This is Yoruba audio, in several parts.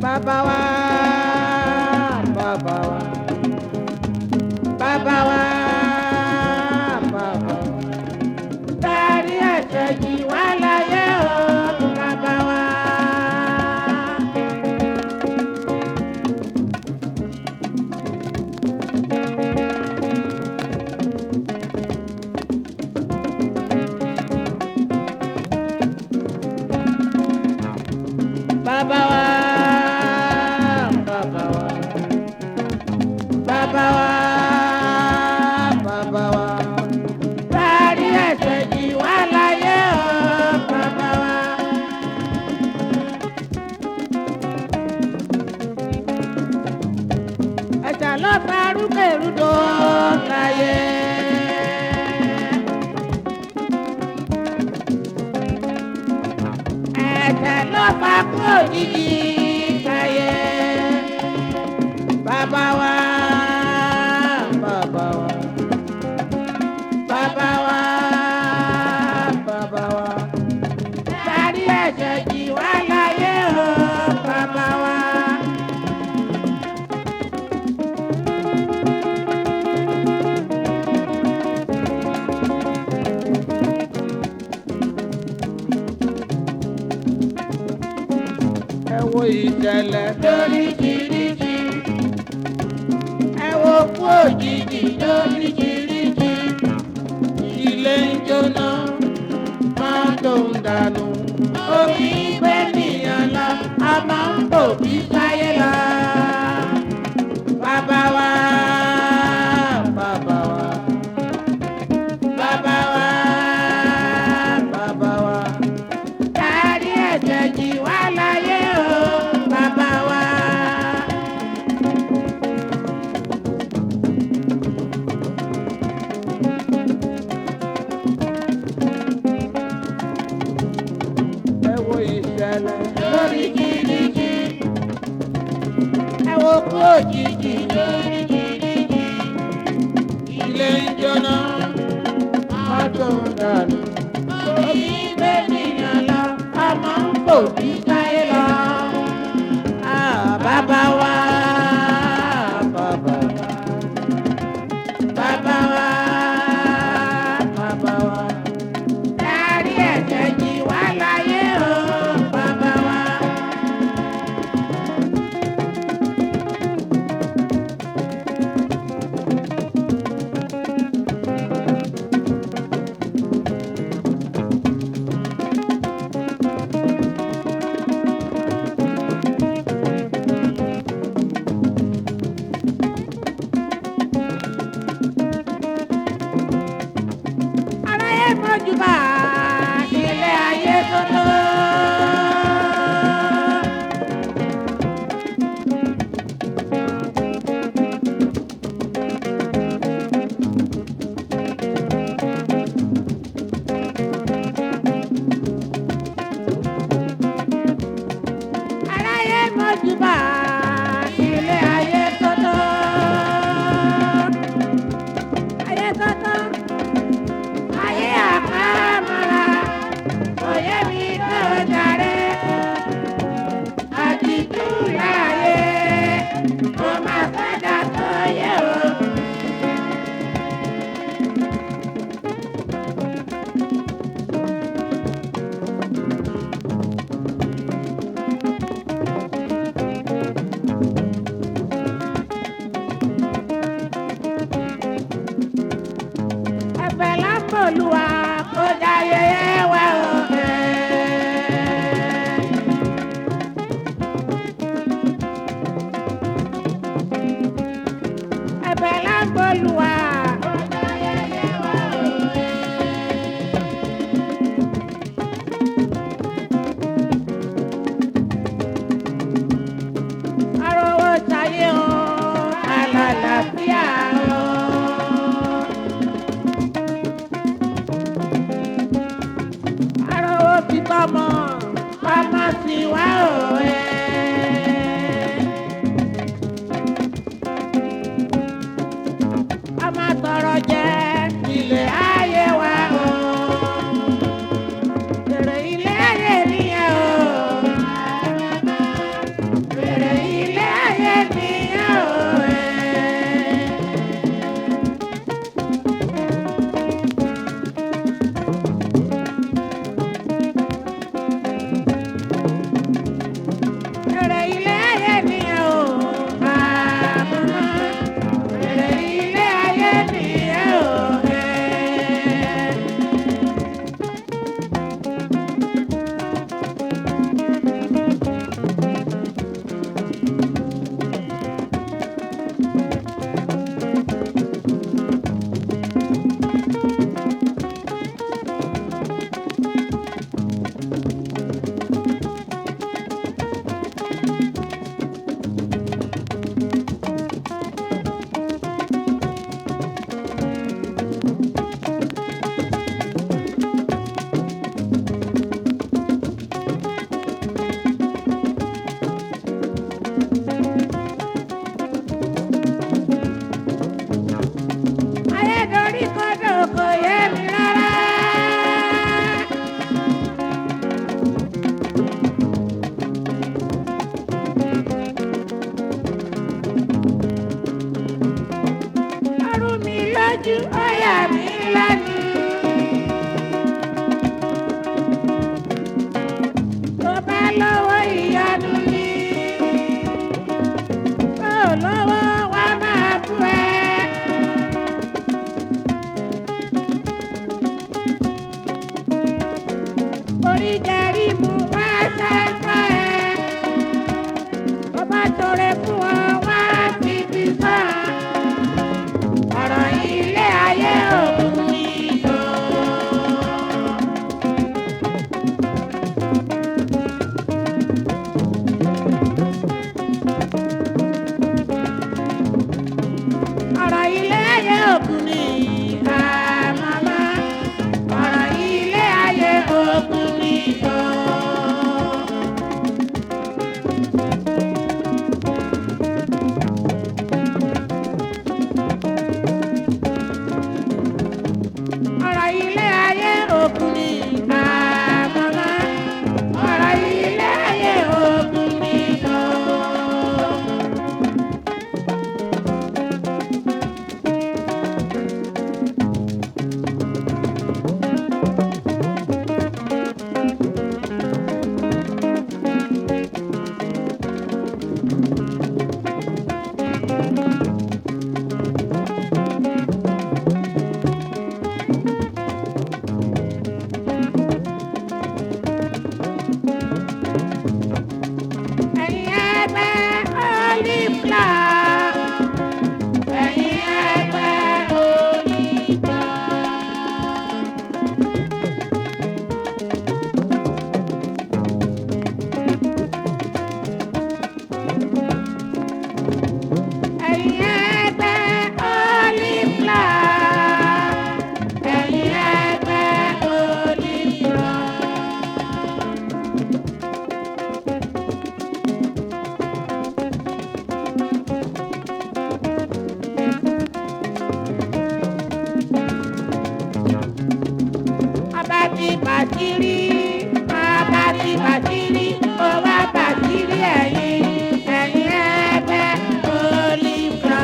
Bàbá wa, bàbá wa, bàbá wa, bàbá wa. Dárí ẹ̀ṣẹ̀ jì wá láyé o, bàbá wa. Bàbá wa, bàbá wa, bàbá wa, bàbá wa. Dárí ẹ̀ṣẹ̀ jì wá láyé o, bàbá wa. Ẹ̀ṣẹ̀ ló fa rúkèrúdò láyé. Ẹ̀ṣẹ̀ ló fa kú òjijì láyé. Bàbá wa, bàbá wa, bàbá wa, bàbá wa. Dárí ẹ̀ṣẹ̀ jì wá láyé o, bàbá wa. Ẹ wo ìṣẹ̀lẹ̀ lóríṣiríṣi, ẹ wo kú òjijì lóríṣiríṣi. Ilé ń jóná, mọ́tò ń dànù, omi gbé nìyàn lọ, ọmọ ń bò bí sáyé lọ. Bàbá wa, bàbá wa, bàbá wa, bàbá wa. Dárí ẹ̀ṣẹ̀ jì wá láyé o, bàbá wa. Ẹ wo ìṣẹ̀lẹ̀ lóríṣiríṣi, ẹ wo kú òjijì lóríṣiríṣi. Ilé ń jóná, mọ́tò ń dànù, omi gbé nìyàn lọ, ọmọ ń bò bí sáyé lọ. Bàbá wa, bàbá wa, bàbá wa, bàbá wa. Dárí ẹ̀ṣẹ̀ jì wá láyé o, bàbá wa. Aráyé mọ́júbà ilé ayé tó tó. Aráyé mọ́júbà ilé ayé tó tó. Ayé tó tó. Ayé àkàmọ́ra, òye mi tó jàre. Àdìjú láyé, mo máa fẹ́dà tó yẹ o. Ẹ̀bẹ̀ lápòlùwà kó dáyé wá o. Ẹ̀bẹ̀ lápòlùwà kó dáyé wá o. Arówó sáyé o, àlàlà àlàáfíà o. Arówó ti tọ́mọ ọmọ sì wá òwe. Ọmọ tọrọ jẹ ilé ayé wa o. Èrè ilé ayé nìyẹn o. Èrè ilé ayé nìyẹn o. Èrè ilé ayé nìyẹn o. Èrè ilé ayé nìyẹn o. Ayé dorí kodò kò yé mi rárá. Ọrú mi lójú, ó yà mí lẹ́nu. Tó bá lówó ìyanu ni, tó lówó wá máa bú ẹ. Orí jẹ́rí mu wá sẹ́sọ́ ẹ. Tó bá tọrẹ fún ọ wá fi fi sàn. Ọ̀rọ̀ ilé ayé òkun ni o. Ọ̀rọ̀ ilé ayé òkun ni àmàmà. Ọ̀rọ̀ ilé ayé òkun ni o. Ọ̀rọ̀ ilé ayé òkun ni àmàmà. Ọ̀rọ̀ ilé ayé òkun ni o. Ẹ̀yin ẹgbẹ́ Olíflà. Ẹ̀yin ẹgbẹ́ Olíflà. Ẹ̀yin ẹgbẹ́ Olíflà. Ẹ̀yin ẹgbẹ́ Olíflà. Abati bàtírí, abati bàtírí, ó wá bàtírí ẹ̀yin ẹgbẹ́ Olíflà.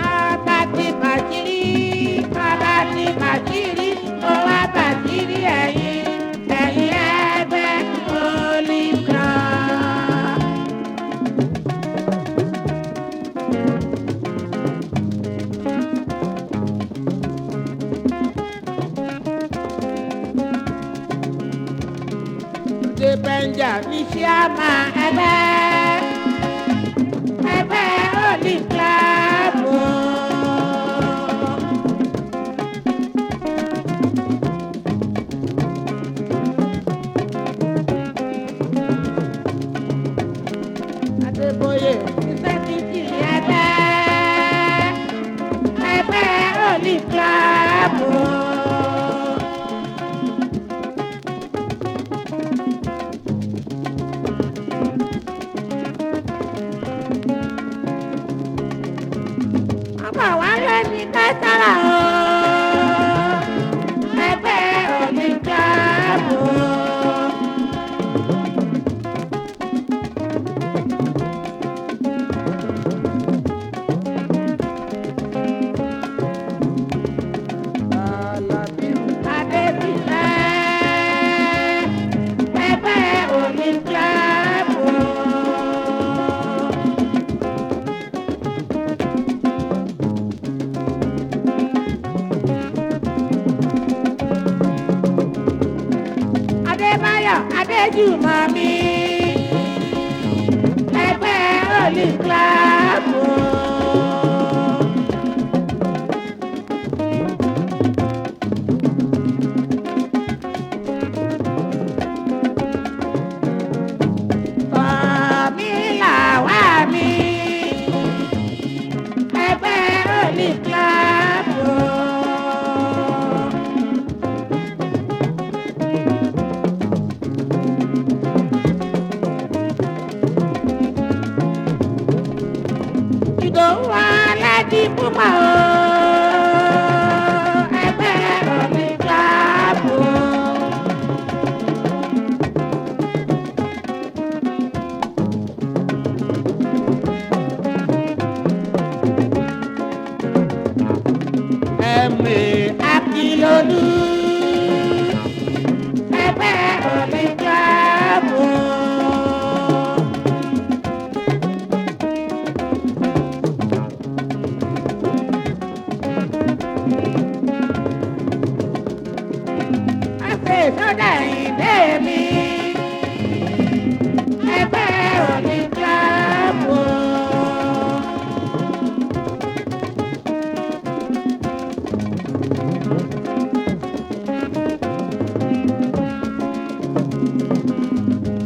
Abati bàtírí. Túndé Bẹ́ńjà ní ṣíàmà ẹgbẹ́ Holy Club. Adébóyè ní sẹ́kítì ẹgbẹ́ Holy Club. Ọmọ wa lé ní kẹtàlá ẹgbẹ́ Holy Club. Adéjùmọ̀ mi ẹgbẹ́ Holy Club. Kọ̀mílà wá mi ẹgbẹ́ Holy Club. Ìdòwú alájí púpọ̀ ẹgbẹ́ Holy Club. Ẹ̀mí Akílolú ẹgbẹ́ Holy Club. Sọ́dà ìdè mi ẹgbẹ́ Holy Club.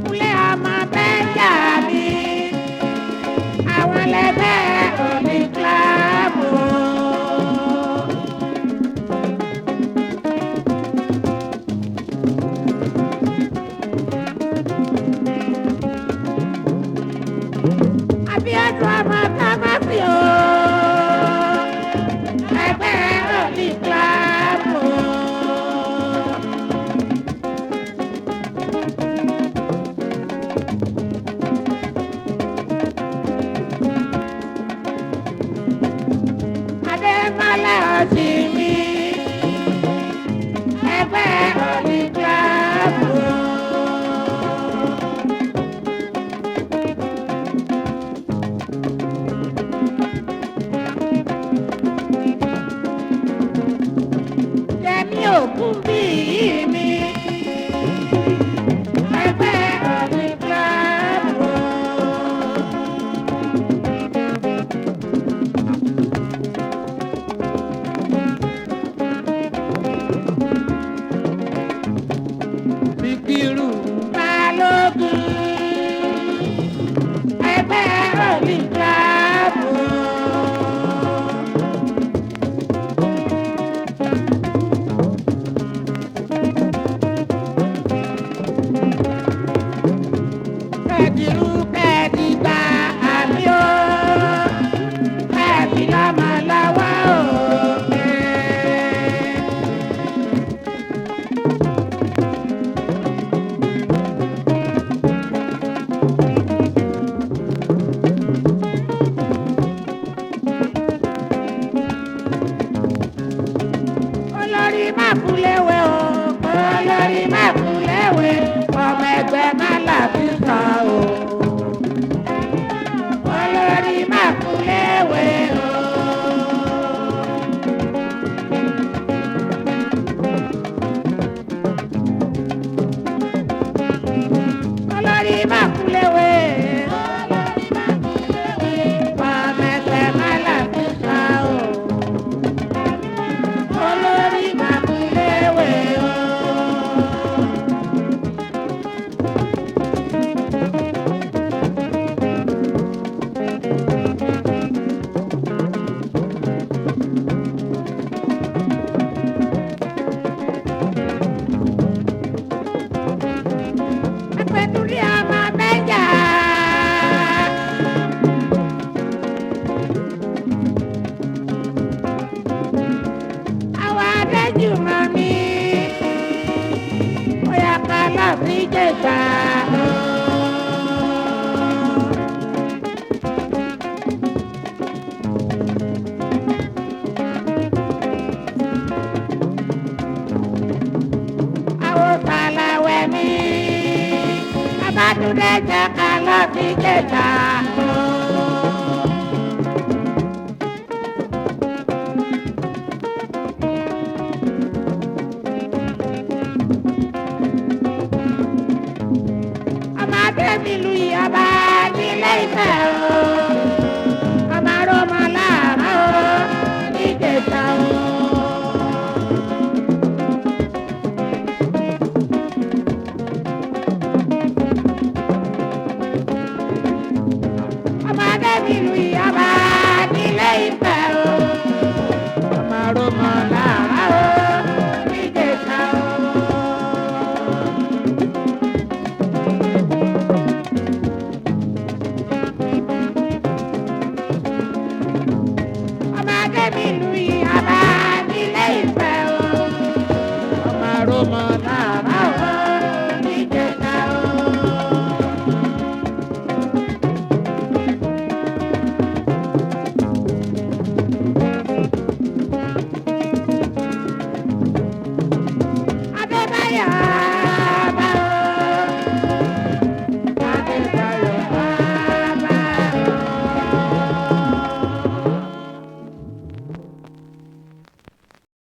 Kúnlé ọmọ Bẹ́ńjà mi àwọn lẹ́gbẹ́ Holy Club. Abíọ́dún ọmọ Támásì o ẹgbẹ́ Holy Club. Adémọ́lá ọ̀sì mi ẹgbẹ́ Holy Club. Òkun bí mi ẹgbẹ́ Holy Club. Síkírù Balógun ẹgbẹ́ Holy Club. olórí Mákúléwé. Pàmẹ́sẹ̀ Málàfíà o. Olórí Mákúléwé o. Apẹ̀tùrí ọmọ mẹ́jà. Àwọn Adéjùmọ̀ mi. Bóyá ká lọ sí Ìjẹ̀ṣà. Àwọn Sàlàwẹ̀ mi. Abátúndé jẹ́ ká lọ sí Ìjẹ̀ṣà. Ọmọdé mi lu ìyàbá nílé Ifẹ̀ o.